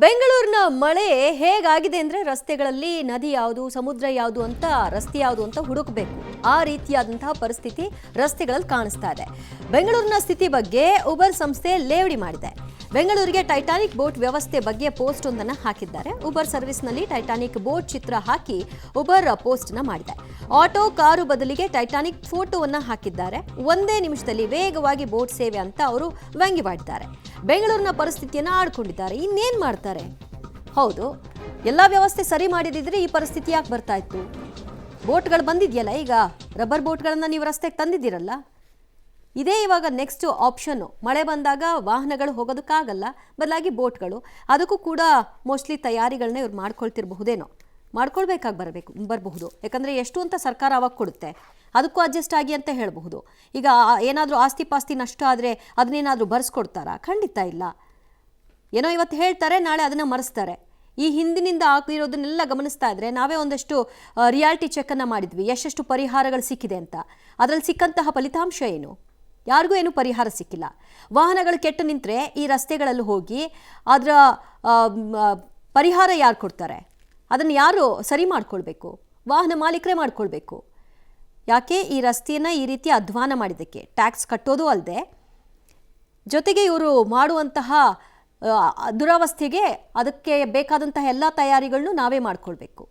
ಬೆಂಗಳೂರಿನ ಮಳೆ ಹೇಗಾಗಿದೆ ಅಂದ್ರೆ ರಸ್ತೆಗಳಲ್ಲಿ ನದಿ ಯಾವುದು ಸಮುದ್ರ ಯಾವುದು ಅಂತ ರಸ್ತೆ ಯಾವುದು ಅಂತ ಹುಡುಕಬೇಕು. ಆ ರೀತಿಯಾದಂತಹ ಪರಿಸ್ಥಿತಿ ರಸ್ತೆಗಳಲ್ಲಿ ಕಾಣಿಸ್ತಾ ಇದೆ. ಬೆಂಗಳೂರಿನ ಸ್ಥಿತಿ ಬಗ್ಗೆ ಉಬರ್ ಸಂಸ್ಥೆ ಲೇವಡಿ ಮಾಡಿದೆ. ಬೆಂಗಳೂರಿಗೆ ಟೈಟಾನಿಕ್ ಬೋಟ್ ವ್ಯವಸ್ಥೆ ಬಗ್ಗೆ ಪೋಸ್ಟ್ ಒಂದನ್ನು ಹಾಕಿದ್ದಾರೆ. ಉಬರ್ ಸರ್ವಿಸ್ನಲ್ಲಿ ಟೈಟಾನಿಕ್ ಬೋಟ್ ಚಿತ್ರ ಹಾಕಿ ಉಬರ್ ಪೋಸ್ಟ್ ನ ಮಾಡಿದೆ. ಆಟೋ ಕಾರು ಬದಲಿಗೆ ಟೈಟಾನಿಕ್ ಫೋಟೋವನ್ನ ಹಾಕಿದ್ದಾರೆ. ಒಂದೇ ನಿಮಿಷದಲ್ಲಿ ವೇಗವಾಗಿ ಬೋಟ್ ಸೇವೆ ಅಂತ ಅವರು ವ್ಯಂಗ್ಯವಾಡಿದ್ದಾರೆ. ಬೆಂಗಳೂರಿನ ಪರಿಸ್ಥಿತಿಯನ್ನು ಆಡ್ಕೊಂಡಿದ್ದಾರೆ. ಇನ್ನೇನ್ ಮಾಡ್ತಾರೆ? ಹೌದು, ಎಲ್ಲ ವ್ಯವಸ್ಥೆ ಸರಿ ಮಾಡಿದಿದ್ರೆ ಈ ಪರಿಸ್ಥಿತಿ ಯಾಕೆ ಬರ್ತಾ ಇತ್ತು? ಬೋಟ್ಗಳು ಬಂದಿದೆಯಲ್ಲ, ಈಗ ರಬ್ಬರ್ ಬೋಟ್ಗಳನ್ನ ನೀವು ರಸ್ತೆಗೆ ತಂದಿದ್ದೀರಲ್ಲ, ಇದೇ ಇವಾಗ ನೆಕ್ಸ್ಟ್ ಆಪ್ಷನ್ನು. ಮಳೆ ಬಂದಾಗ ವಾಹನಗಳು ಹೋಗೋದಕ್ಕಾಗಲ್ಲ, ಬದಲಾಗಿ ಬೋಟ್ಗಳು. ಅದಕ್ಕೂ ಕೂಡ ಮೋಸ್ಟ್ಲಿ ತಯಾರಿಗಳನ್ನ ಇವ್ರು ಮಾಡ್ಕೊಳ್ತಿರಬಹುದೇನೋ, ಮಾಡ್ಕೊಳ್ಬೇಕಾಗಿ ಬರಬಹುದು. ಯಾಕಂದರೆ ಎಷ್ಟು ಅಂತ ಸರ್ಕಾರ ಅವಾಗ ಕೊಡುತ್ತೆ, ಅದಕ್ಕೂ ಅಡ್ಜಸ್ಟ್ ಆಗಿ ಅಂತ ಹೇಳಬಹುದು. ಈಗ ಏನಾದರೂ ಆಸ್ತಿ ಪಾಸ್ತಿ ನಷ್ಟ ಆದರೆ ಅದನ್ನೇನಾದರೂ ಬರೆಸ್ಕೊಡ್ತಾರಾ? ಖಂಡಿತ ಇಲ್ಲ. ಏನೋ ಇವತ್ತು ಹೇಳ್ತಾರೆ, ನಾಳೆ ಅದನ್ನು ಮರೆಸ್ತಾರೆ. ಈ ಹಿಂದಿನಿಂದ ಆಗಿರೋದನ್ನೆಲ್ಲ ಗಮನಿಸ್ತಾ ಇದ್ರೆ ನಾವೇ ಒಂದಷ್ಟು ರಿಯಾಲಿಟಿ ಚೆಕ್ಕನ್ನು ಮಾಡಿದ್ವಿ, ಎಷ್ಟೆಷ್ಟು ಪರಿಹಾರಗಳು ಸಿಕ್ಕಿದೆ ಅಂತ. ಅದರಲ್ಲಿ ಸಿಕ್ಕಂತಹ ಫಲಿತಾಂಶ ಏನು? ಯಾರಿಗೂ ಏನು ಪರಿಹಾರ ಸಿಕ್ಕಿಲ್ಲ. ವಾಹನಗಳು ಕೆಟ್ಟು ನಿಂತರೆ ಈ ರಸ್ತೆಗಳಲ್ಲಿ ಹೋಗಿ ಅದರ ಪರಿಹಾರ ಯಾರು ಕೊಡ್ತಾರೆ? ಅದನ್ನು ಯಾರು ಸರಿ ಮಾಡ್ಕೊಳ್ಬೇಕು? ವಾಹನ ಮಾಲೀಕರೇ ಮಾಡ್ಕೊಳ್ಬೇಕು. ಯಾಕೆ ಈ ರಸ್ತೆಯನ್ನು ಈ ರೀತಿ ಅಧ್ವಾನ ಮಾಡಿದ್ದಕ್ಕೆ ಟ್ಯಾಕ್ಸ್ ಕಟ್ಟೋದು ಅಲ್ಲದೆ ಜೊತೆಗೆ ಇವರು ಮಾಡುವಂತಹ ದುರವಸ್ಥೆಗೆ ಅದಕ್ಕೆ ಬೇಕಾದಂತಹ ಎಲ್ಲ ತಯಾರಿಗಳನ್ನು ನಾವೇ ಮಾಡ್ಕೊಳ್ಬೇಕು.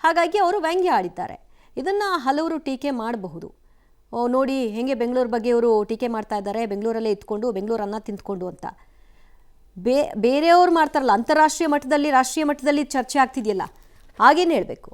ಹಾಗಾಗಿ ಅವರು ವ್ಯಂಗ್ಯ ಆಡಿದ್ದಾರೆ. ಇದನ್ನು ಹಲವರು ಟೀಕೆ ಮಾಡಬಹುದು. ನೋಡಿ ಹೆಂಗೆ ಬೆಂಗಳೂರು ಬಗ್ಗೆ ಇವರು ಟೀಕೆ ಮಾಡ್ತಾ ಇದ್ದಾರೆ, ಬೆಂಗಳೂರಲ್ಲೇ ಇದ್ಕೊಂಡು ಬೆಂಗಳೂರು ಅನ್ನ ತಿಂದ್ಕೊಂಡು ಅಂತ. ಬೇರೆಯವ್ರು ಮಾಡ್ತಾರಲ್ಲ, ಅಂತಾರಾಷ್ಟ್ರೀಯ ಮಟ್ಟದಲ್ಲಿ ರಾಷ್ಟ್ರೀಯ ಮಟ್ಟದಲ್ಲಿ ಚರ್ಚೆ ಆಗ್ತಿದೆಯಲ್ಲ, ಹಾಗೇನು ಹೇಳಬೇಕು.